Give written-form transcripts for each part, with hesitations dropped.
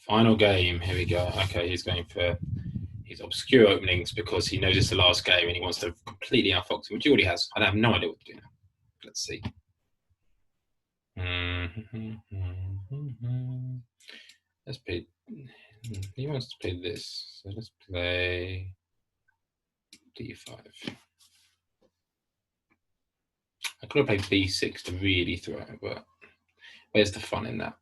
Final game. Here we go. Okay, he's going for his obscure openings because he knows it's the last game and he wants to completely outfox him, which he already has. I have no idea what to do now. Let's see. Let's play. He wants to play this, so let's play d5. I could have played b6 to really throw it, but where's the fun in that?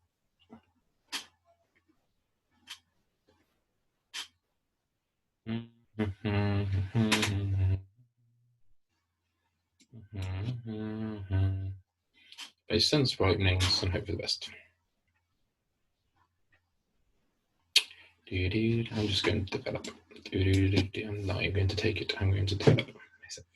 Play sensible openings and hope for the best. I'm just going to develop. I'm not even going to take it. I'm going to develop myself.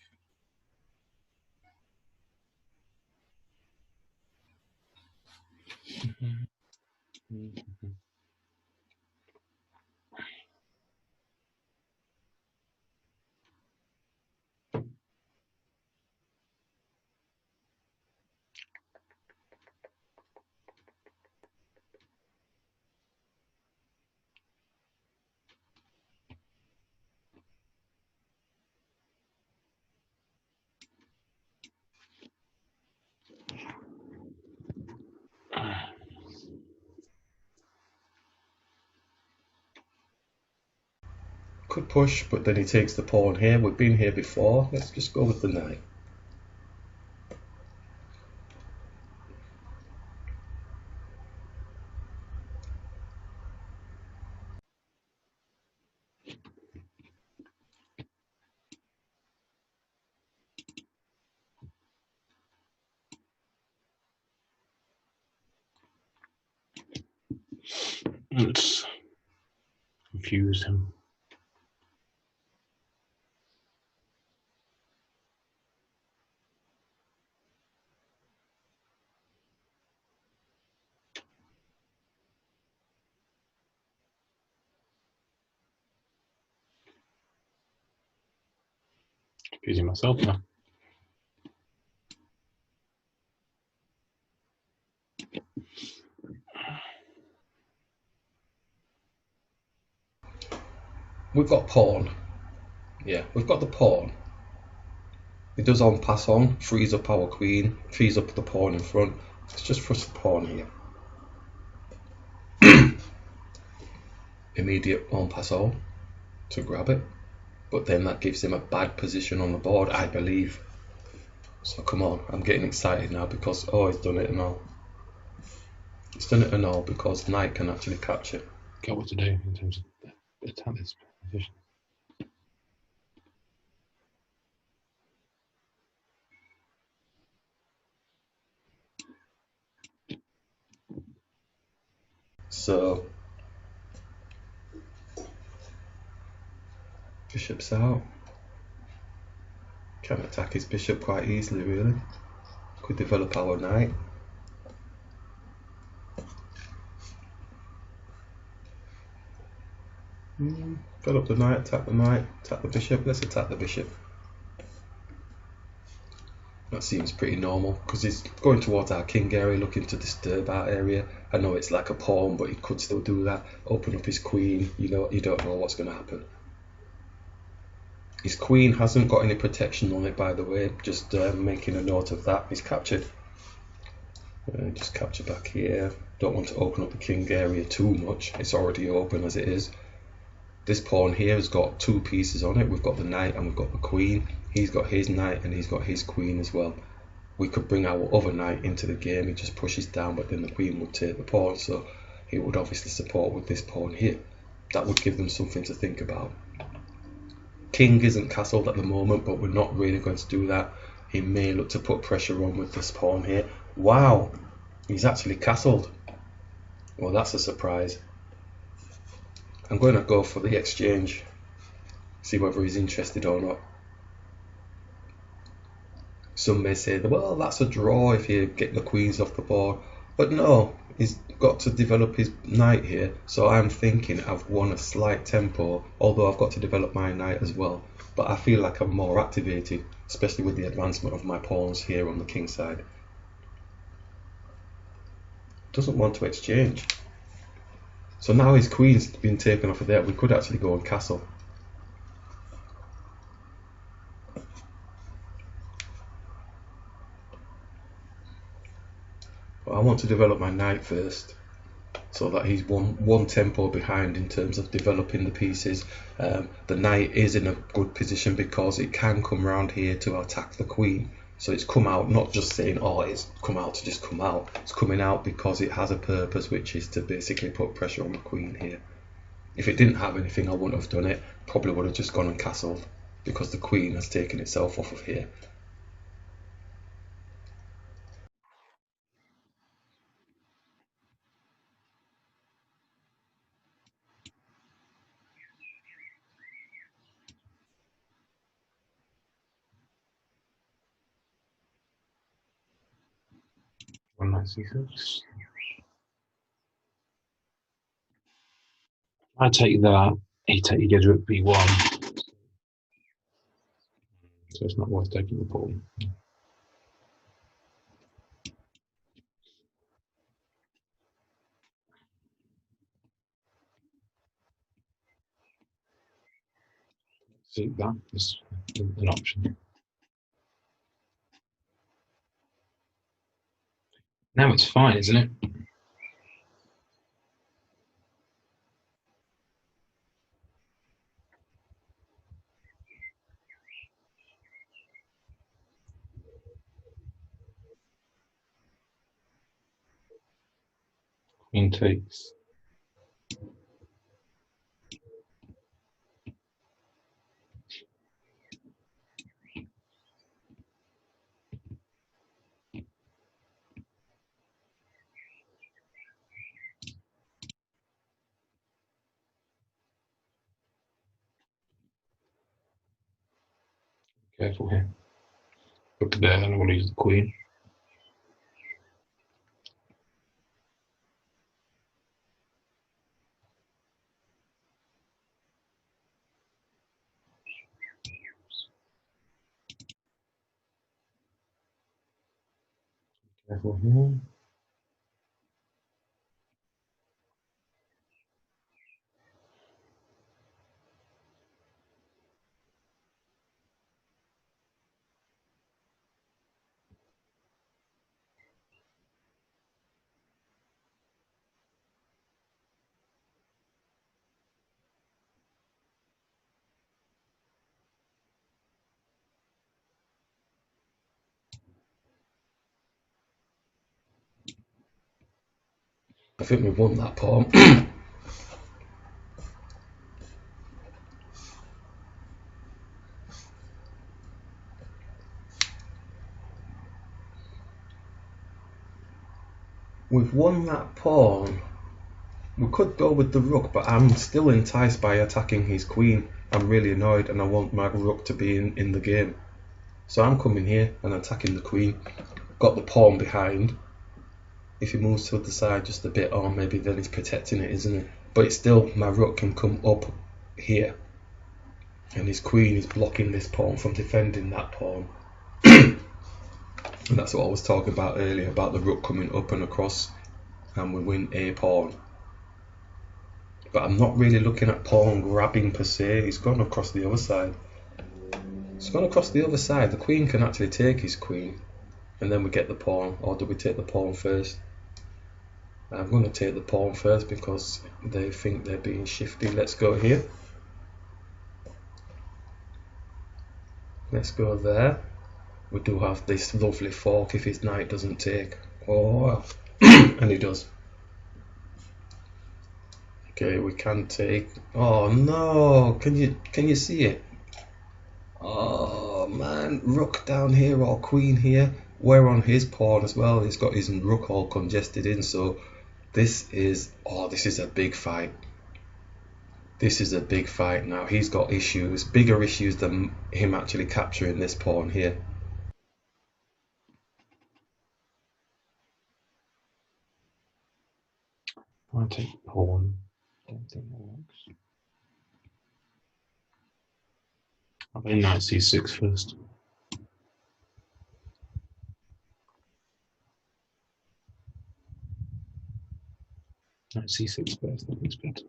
Could push, but then he takes the pawn here. We've been here before. Let's just go with the knight. Let's confuse him. Confusing myself now. We've got pawn. Yeah, we've got the pawn. It does en passant, frees up our queen, frees up the pawn in front. Let's just press the pawn here. Immediate en passant to grab it. But then that gives him a bad position on the board, I believe. So come on, I'm getting excited now because, oh, he's done it and all. He's done it and all because knight can actually capture. Got what to do in terms of attack this position. So bishop's out. Can attack his bishop quite easily, really. Could develop our knight. Develop the knight, attack the bishop. Let's attack the bishop. That seems pretty normal because he's going towards our king area, looking to disturb our area. I know it's like a pawn, but he could still do that. Open up his queen. You don't know what's going to happen. His queen hasn't got any protection on it, by the way. Just making a note of that. He's captured. Just capture back here. Don't want to open up the king area too much. It's already open as it is. This pawn here has got two pieces on it. We've got the knight and we've got the queen. He's got his knight and he's got his queen as well. We could bring our other knight into the game. He just pushes down, but then the queen would take the pawn. So he would obviously support with this pawn here. That would give them something to think about. King isn't castled at the moment, but we're not really going to do that. He may look to put pressure on with this pawn here. Wow, he's actually castled. Well, that's a surprise. I'm going to go for the exchange. See whether he's interested or not. Some may say, well, that's a draw if you get the queens off the board. But no, he's got to develop his knight here. So I'm thinking I've won a slight tempo, although I've got to develop my knight as well. But I feel like I'm more activated, especially with the advancement of my pawns here on the king side. Doesn't want to exchange. So now his queen's been taken off of there. We could actually go and castle. But I want to develop my knight first, so that he's one tempo behind in terms of developing the pieces. The knight is in a good position because it can come round here to attack the queen. So it's come out not just saying, oh, it's come out to just come out. It's coming out because it has a purpose, which is to basically put pressure on the queen here. If it didn't have anything, I wouldn't have done it. Probably would have just gone and castled, because the queen has taken itself off of here. One knight c6. I take that. He goes rook b1. So it's not worth taking the pawn. See, that is an option. Now it's fine, isn't it? Queen takes. Careful here. Look there, and I want to use the queen. Careful here. I think we won that pawn. We've won that pawn. We could go with the rook, but I'm still enticed by attacking his queen. I'm really annoyed, and I want my rook to be in the game. So I'm coming here and attacking the queen. Got the pawn behind. If he moves to the side just a bit, or maybe then he's protecting it, isn't it? But it's still, my rook can come up here, and his queen is blocking this pawn from defending that pawn. And that's what I was talking about earlier, about the rook coming up and across, and we win a pawn. But I'm not really looking at pawn grabbing per se. He's gone across the other side. He's gone across the other side. The queen can actually take his queen, and then we get the pawn. Or do we take the pawn first? I'm going to take the pawn first because they think they're being shifty. Let's go here. Let's go there. We do have this lovely fork if his knight doesn't take. Oh, and he does. Okay, we can take. Oh no! Can you see it? Oh man, rook down here or queen here. We're on his pawn as well. He's got his rook all congested in. So this is a big fight. This is a big fight now. He's got issues, bigger issues than him actually capturing this pawn here. I'll take the pawn. Don't think that works. I'll play knight c6 first. No, c6 first, that looks good.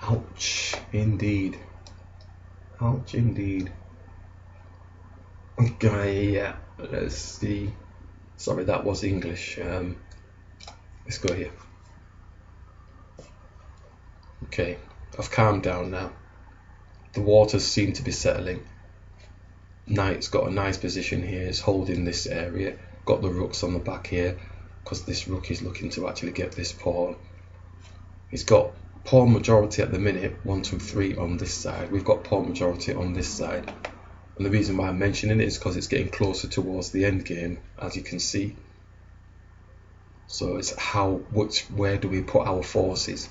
Ouch, indeed. Ouch, indeed. Okay, yeah, let's see. Sorry, that was English. Let's go here. Okay, I've calmed down now. The waters seem to be settling. Knight's got a nice position here. He's holding this area. Got the rooks on the back here because this rook is looking to actually get this pawn. He's got pawn majority at the minute, 1, 2, 3 on this side. We've got pawn majority on this side. And the reason why I'm mentioning it is because it's getting closer towards the end game, as you can see. So it's where do we put our forces?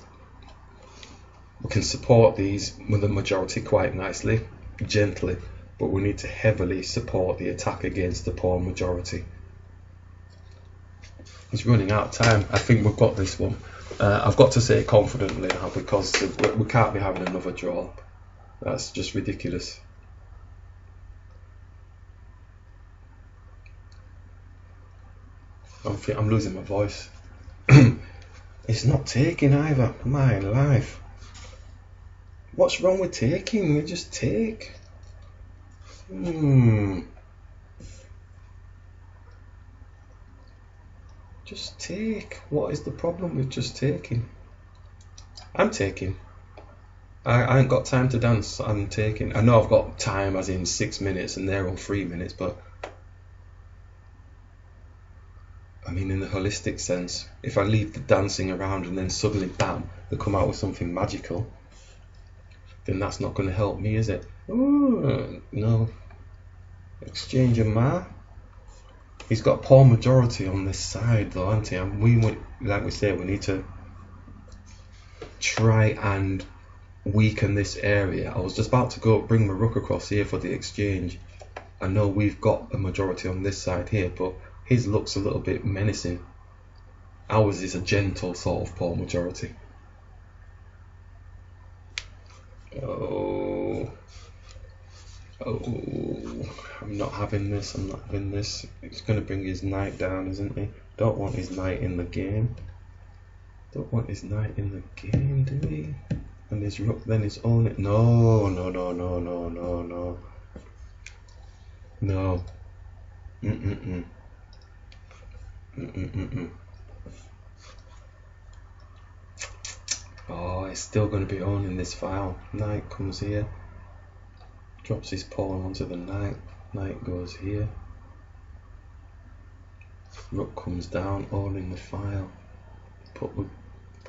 We can support these with the majority quite nicely, gently, but we need to heavily support the attack against the pawn majority. It's running out of time. I think we've got this one. I've got to say it confidently now because we can't be having another draw. That's just ridiculous. I'm losing my voice. It's not taking either. My life. What's wrong with taking? We just take. Just take. What is the problem with just taking? I'm taking. I ain't got time to dance. I'm taking. I know I've got time as in 6 minutes and they're all 3 minutes, but I mean in the holistic sense, if I leave the dancing around and then suddenly bam, they come out with something magical, then that's not going to help me, is it? Ooh, no. Exchange of ma. He's got pawn majority on this side though, hasn't he? And like we say, we need to try and weaken this area. I was just about to go bring my rook across here for the exchange. I know we've got a majority on this side here, but his looks a little bit menacing. Ours is a gentle sort of pawn majority. Oh, I'm not having this. I'm not having this. He's going to bring his knight down, isn't he? Don't want his knight in the game. Don't want his knight in the game, do we? And his rook then is on it. No, no, no, no, no, no, no. No. Oh, it's still going to be on in this file. Knight comes here. Drops his pawn onto the knight. Knight goes here. Rook comes down, all in the file. But we've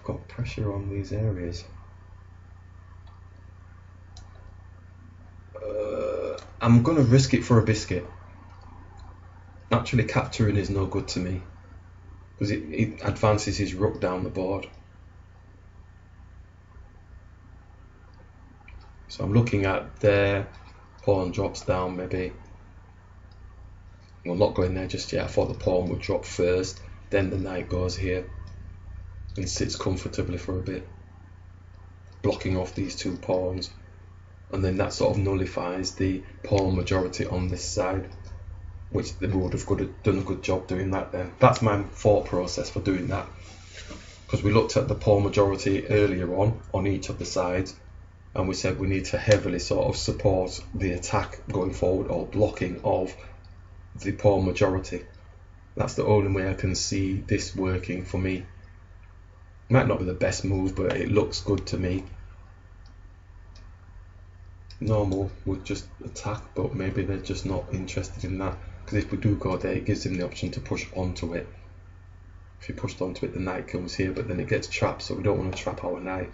got pressure on these areas. I'm going to risk it for a biscuit. Actually capturing is no good to me because it advances his rook down the board. So I'm looking at there, pawn drops down maybe. Well, not going there just yet. I thought the pawn would drop first, then the knight goes here and sits comfortably for a bit, blocking off these two pawns, and then that sort of nullifies the pawn majority on this side, which they would have done a good job doing that there. That's my thought process for doing that, because we looked at the pawn majority earlier on each of the sides, and we said we need to heavily sort of support the attack going forward or blocking of the pawn majority. That's the only way I can see this working for me. Might not be the best move, but it looks good to me. Normal would just attack, but maybe they're just not interested in that, because if we do go there, it gives him the option to push onto it. If he pushed onto it, the knight comes here, but then it gets trapped, so we don't want to trap our knight.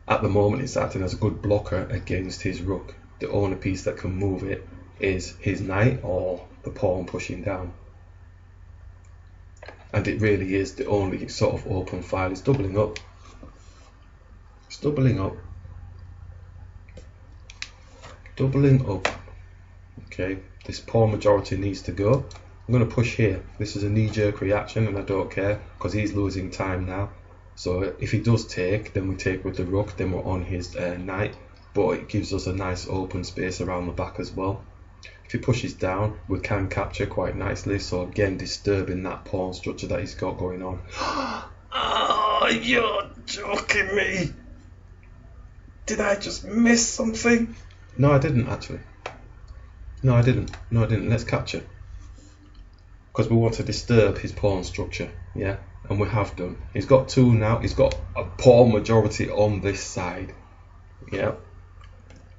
At the moment, it's acting as a good blocker against his rook. The only piece that can move it is his knight or the pawn pushing down. and it really is the only sort of open file. It's doubling up. It's doubling up. Doubling up. Okay, this pawn majority needs to go. I'm going to push here. This is a knee-jerk reaction and I don't care because he's losing time now. So if he does take, then we take with the rook, then we're on his knight, but it gives us a nice open space around the back as well. If he pushes down, we can capture quite nicely, so again disturbing that pawn structure that he's got going on. Oh, you're joking me! Did I just miss something? No, I didn't actually. No, I didn't. Let's capture. Because we want to disturb his pawn structure, yeah? And we have done. He's got two now. He's got a pawn majority on this side, yeah?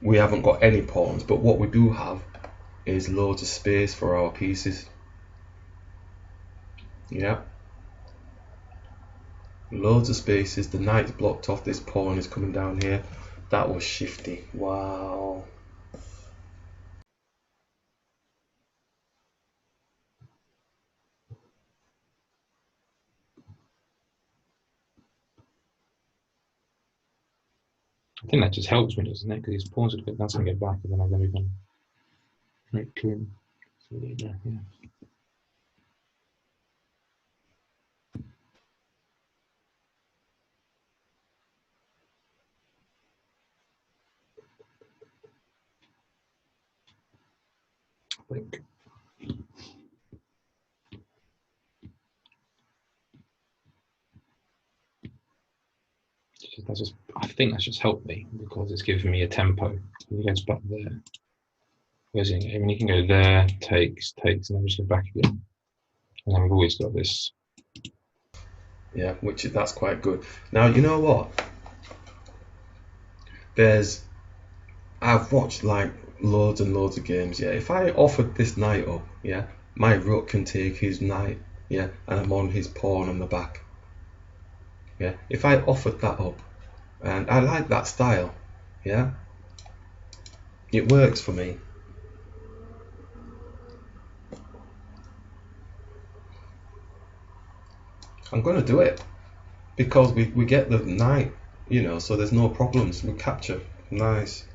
We haven't got any pawns, but what we do have is loads of space for our pieces, yeah? Loads of spaces. The knight's blocked off. This pawn is coming down here. That was shifty. Wow. I think that just helps me, doesn't it? Because his pawns would go, that's going to go back, and then I'm going to move on. Make clean. So, yeah. I think. I think that's just helped me because it's given me a tempo. He goes back there. Where's he? I mean, he can go there, takes, and then just go back again. And then we've always got this. Yeah, that's quite good. Now you know what? I've watched like loads and loads of games. Yeah, if I offered this knight up, yeah, my rook can take his knight, yeah, and I'm on his pawn on the back. Yeah, if I offered that up, and I like that style, yeah, it works for me. I'm gonna do it because we get the knight, you know, so there's no problems. We capture. Nice.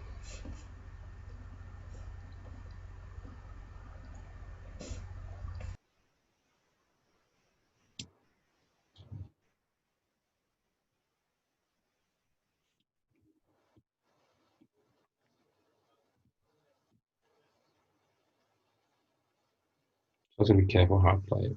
I was going to be careful how I play it.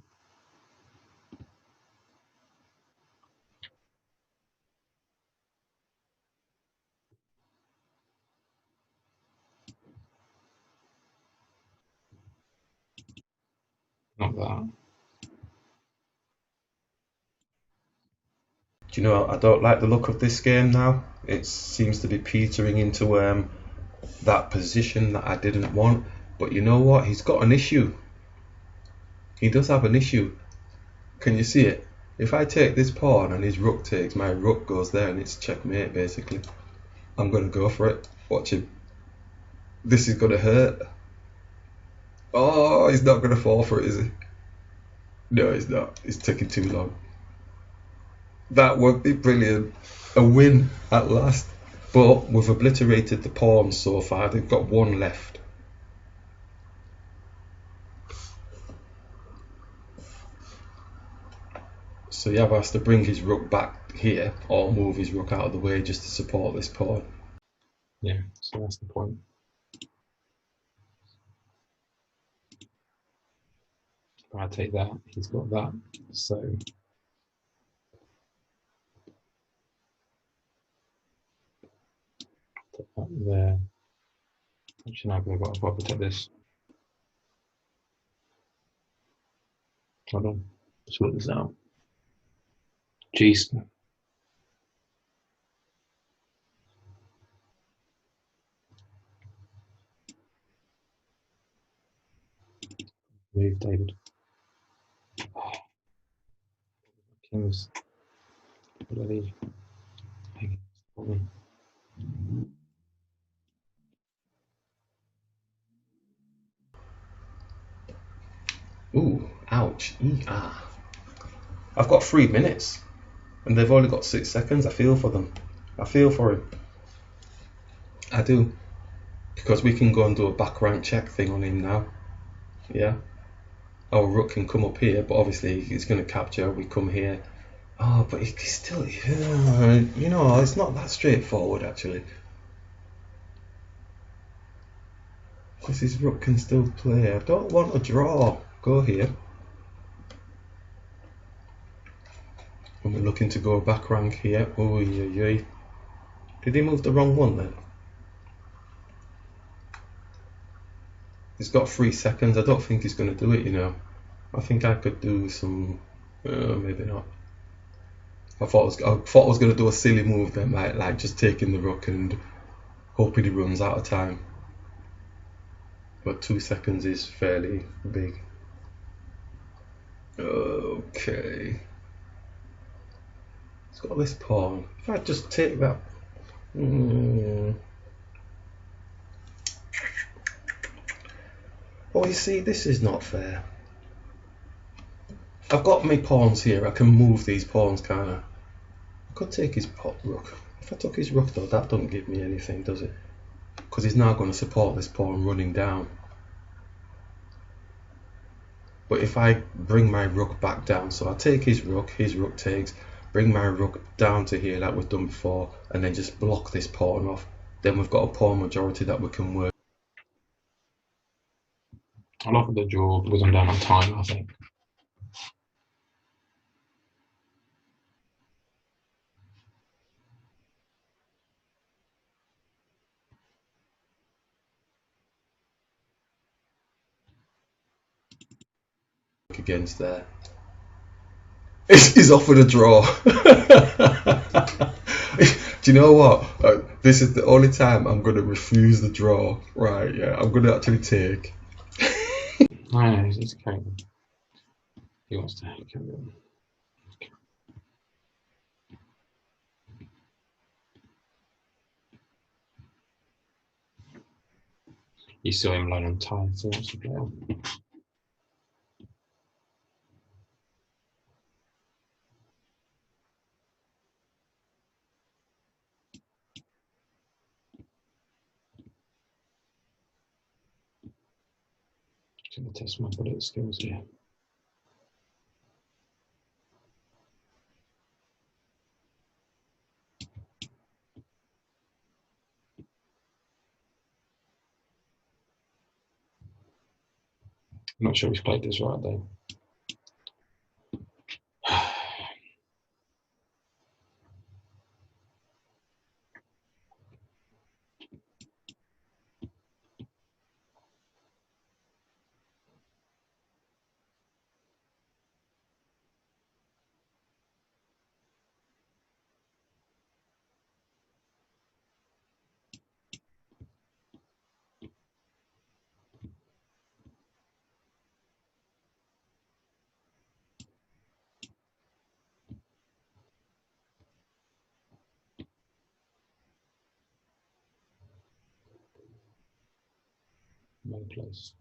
Not that. Do you know, I don't like the look of this game now. It seems to be petering into that position that I didn't want. But you know what? He's got an issue. He does have an issue. Can you see it? If I take this pawn and his rook takes, my rook goes there and it's checkmate basically. I'm going to go for it. Watch him. This is going to hurt. Oh, he's not going to fall for it, is he? No, he's not. It's taking too long. That would be brilliant. A win at last. But we've obliterated the pawns so far. They've got one left. So Yav has to bring his rook back here or move his rook out of the way just to support this pawn. Yeah, so that's the point. If I take that, he's got that. So put that there. Actually, now I've got to protect this. Hold on. Sort this out. Jeez. Move, David. Oh. Kings. What are these? Ooh, ouch. Ah. I've got 3 minutes, and they've only got 6 seconds. I feel for them. I feel for him. I do. Because we can go and do a back rank check thing on him now. Yeah. Our rook can come up here, but obviously he's going to capture. We come here. Oh, but he's still... you know, it's not that straightforward, actually. Because his rook can still play. I don't want a draw. Go here. And we're looking to go back rank here. Oh, yeah. Did he move the wrong one then? He's got 3 seconds. I don't think he's going to do it, you know. I think I could do some... maybe not. I thought I was going to do a silly move then, like just taking the rook and hoping he runs out of time. But 2 seconds is fairly big. Okay. It's got this pawn. If I just take that... Oh, you see, this is not fair. I've got my pawns here. I can move these pawns, kind of. I could take his rook. If I took his rook, though, that doesn't give me anything, does it? Because he's now going to support this pawn running down. But if I bring my rook back down, so I take his rook takes, bring my rook down to here like we've done before, and then just block this pawn off, then we've got a pawn majority that we can work. I'll offer the draw because I'm down on time, I think. Against there. He's offered a draw. Do you know what? This is the only time I'm going to refuse the draw. Right, yeah, I'm going to actually take. No, he's carrying. He wants to carry on. You saw him lying on time, so he wants to play on. Going to test my bullet skills here. I'm not sure he's played this right though. Very close.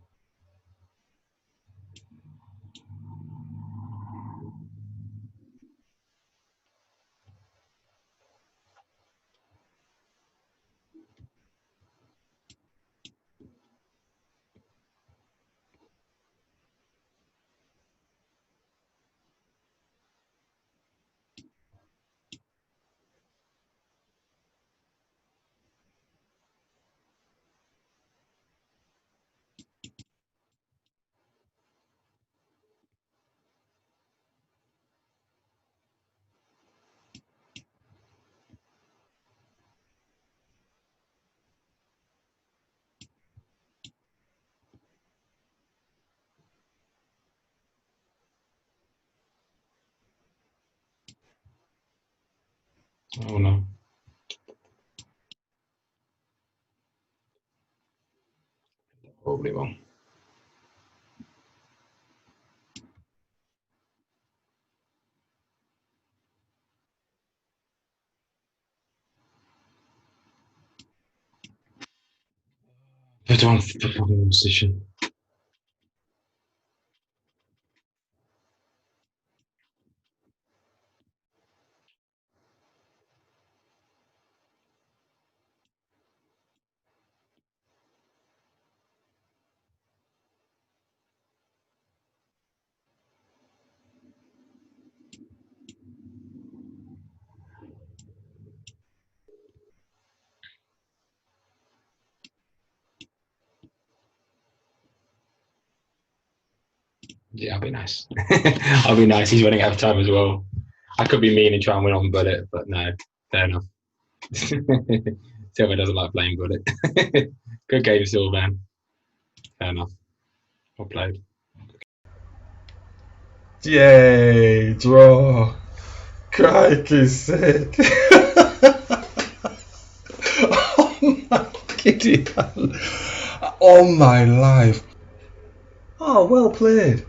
Oh no. Probably wrong. Put on the position. Yeah, I'll be nice. I'll be nice. He's running out of time as well. I could be mean and try and win on bullet, but no, fair enough. Silver doesn't like playing bullet. Good game, Silver, man. Fair enough. Well played. Yay, draw. Crikey sick. Oh my giddy hell. Oh my life. Oh, well played.